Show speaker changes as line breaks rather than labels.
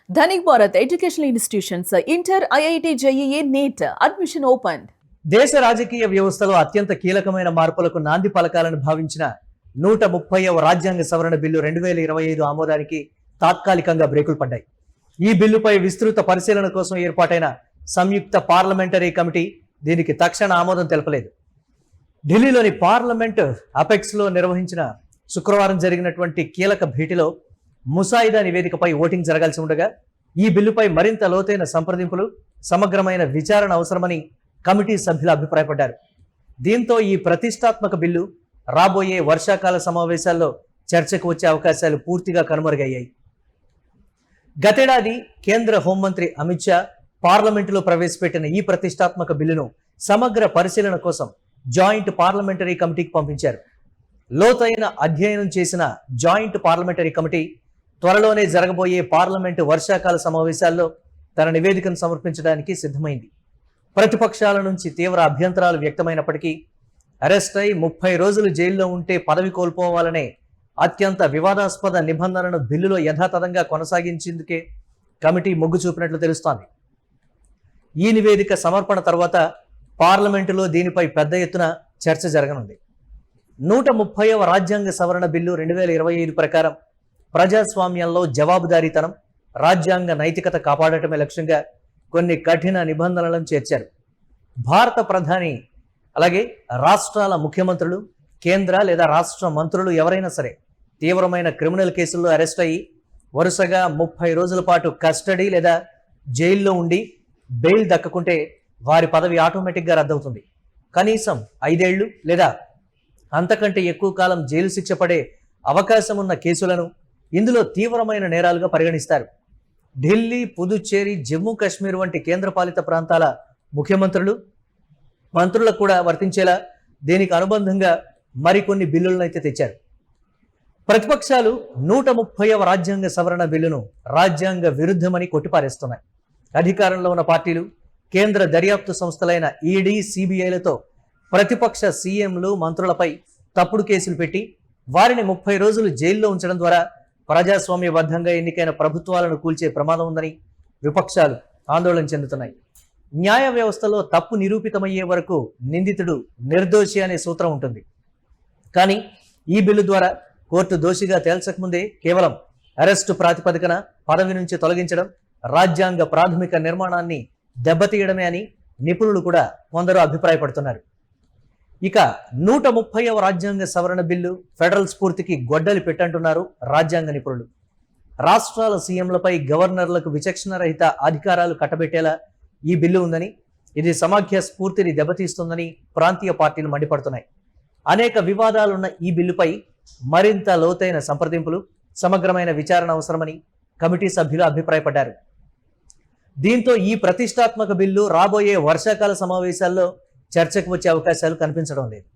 Dhanik Bharat educational institutions inter IIT JEE NEET admission open.
దేశ రాజకీయ వ్యవస్థలో అత్యంత కీలకమైన మార్పులకు నాంది పలకాలని భావించిన 130వ రాజ్యాంగ సవరణ బిల్లు 2025 ఆమోదానికి తాత్కాలికంగా బ్రేకులు పడ్డాయి. ఈ బిల్లుపై విస్తృత పరిశీలన కోసం ఏర్పాటైన సంయుక్త పార్లమెంటరీ కమిటీ దీనికి తక్షణ ఆమోదం తెలపలేదు. ఢిల్లీలోని పార్లమెంట్ అపెక్స్లో నిర్వహించిన శుక్రవారం జరిగినటువంటి కీలక భేటీలో ముసాయిదా నివేదికపై ఓటింగ్ జరగాల్సి ఉండగా ఈ బిల్లుపై మరింత లోతైన సంప్రదింపులు, సమగ్రమైన విచారణ అవసరమని కమిటీ సభ్యులు అభిప్రాయపడ్డారు. దీంతో ఈ ప్రతిష్టాత్మక బిల్లు రాబోయే వర్షాకాల సమావేశాల్లో చర్చకు వచ్చే అవకాశాలు పూర్తిగా కనుమరుగయ్యాయి. గతేడాది కేంద్ర హోంమంత్రి అమిత్ షా పార్లమెంటులో ప్రవేశపెట్టిన ఈ ప్రతిష్టాత్మక బిల్లును సమగ్ర పరిశీలన కోసం జాయింట్ పార్లమెంటరీ కమిటీకి పంపించారు. లోతైన అధ్యయనం చేసిన జాయింట్ పార్లమెంటరీ కమిటీ త్వరలోనే జరగబోయే పార్లమెంటు వర్షాకాల సమావేశాల్లో తన నివేదికను సమర్పించడానికి సిద్ధమైంది. ప్రతిపక్షాల నుంచి తీవ్ర అభ్యంతరాలు వ్యక్తమైనప్పటికీ అరెస్ట్ అయి 30 రోజులు జైల్లో ఉంటే పదవి కోల్పోవాలనే అత్యంత వివాదాస్పద నిబంధనను బిల్లులో యథాతథంగా కొనసాగించేందుకే కమిటీ మొగ్గు చూపినట్లు తెలుస్తోంది. ఈ నివేదిక సమర్పణ తర్వాత పార్లమెంటులో దీనిపై పెద్ద ఎత్తున చర్చ జరగనుంది. 130వ రాజ్యాంగ సవరణ బిల్లు 2025 ప్రకారం ప్రజాస్వామ్యంలో జవాబుదారీతనం, రాజ్యాంగ నైతికత కాపాడటమే లక్ష్యంగా కొన్ని కఠిన నిబంధనలను చేర్చారు. భారత ప్రధాని అలాగే రాష్ట్రాల ముఖ్యమంత్రులు, కేంద్ర లేదా రాష్ట్ర మంత్రులు ఎవరైనా సరే తీవ్రమైన క్రిమినల్ కేసుల్లో అరెస్ట్ అయ్యి వరుసగా 30 రోజుల పాటు కస్టడీ లేదా జైల్లో ఉండి బెయిల్ దక్కకుంటే వారి పదవి ఆటోమేటిక్గా రద్దవుతుంది. కనీసం 5 ఏళ్లు లేదా అంతకంటే ఎక్కువ కాలం జైలు శిక్ష పడే అవకాశం ఉన్న కేసులను ఇందులో తీవ్రమైన నేరాలుగా పరిగణిస్తారు. ఢిల్లీ, పుదుచ్చేరి, జమ్మూ కాశ్మీర్ వంటి కేంద్రపాలిత ప్రాంతాల ముఖ్యమంత్రులు, మంత్రులకు కూడా వర్తించేలా దీనికి అనుబంధంగా మరికొన్ని బిల్లులను అయితే తెచ్చారు. ప్రతిపక్షాలు 130వ రాజ్యాంగ సవరణ బిల్లును రాజ్యాంగ విరుద్ధమని కొట్టిపారేస్తున్నాయి. అధికారంలో ఉన్న పార్టీలు, కేంద్ర దర్యాప్తు సంస్థలైన ఈడీ, సిబిఐలతో ప్రతిపక్ష సీఎంలు, మంత్రులపై తప్పుడు కేసులు పెట్టి వారిని 30 రోజులు జైల్లో ఉంచడం ద్వారా ప్రజాస్వామ్యబద్ధంగా ఎన్నికైన ప్రభుత్వాలను కూల్చే ప్రమాదం ఉందని విపక్షాలు ఆందోళన చెందుతున్నాయి. న్యాయ వ్యవస్థలో తప్పు నిరూపితమయ్యే వరకు నిందితుడు నిర్దోషి అనే సూత్రం ఉంటుంది. కానీ ఈ బిల్లు ద్వారా కోర్టు దోషిగా తేల్చకముందే కేవలం అరెస్టు ప్రాతిపదికన పదవి నుంచి తొలగించడం రాజ్యాంగ ప్రాథమిక నిర్మాణాన్ని దెబ్బతీయడమే అని నిపుణులు కూడా కొందరు అభిప్రాయపడుతున్నారు. ఇక 130వ రాజ్యాంగ సవరణ బిల్లు ఫెడరల్ స్ఫూర్తికి గొడ్డలి పెట్టంటున్నారు రాజ్యాంగ నిపుణులు. రాష్ట్రాల సీఎంలపై గవర్నర్లకు విచక్షణ రహిత అధికారాలు కట్టబెట్టేలా ఈ బిల్లు ఉందని, ఇది సమాఖ్య స్ఫూర్తిని దెబ్బతీస్తుందని ప్రాంతీయ పార్టీలు మండిపడుతున్నాయి. అనేక వివాదాలున్న ఈ బిల్లుపై మరింత లోతైన సంప్రదింపులు, సమగ్రమైన విచారణ అవసరమని కమిటీ సభ్యులు అభిప్రాయపడ్డారు. దీంతో ఈ ప్రతిష్టాత్మక బిల్లు రాబోయే వర్షాకాల సమావేశాల్లో చర్చకు వచ్చే అవకాశాలు కనిపించడం లేదు.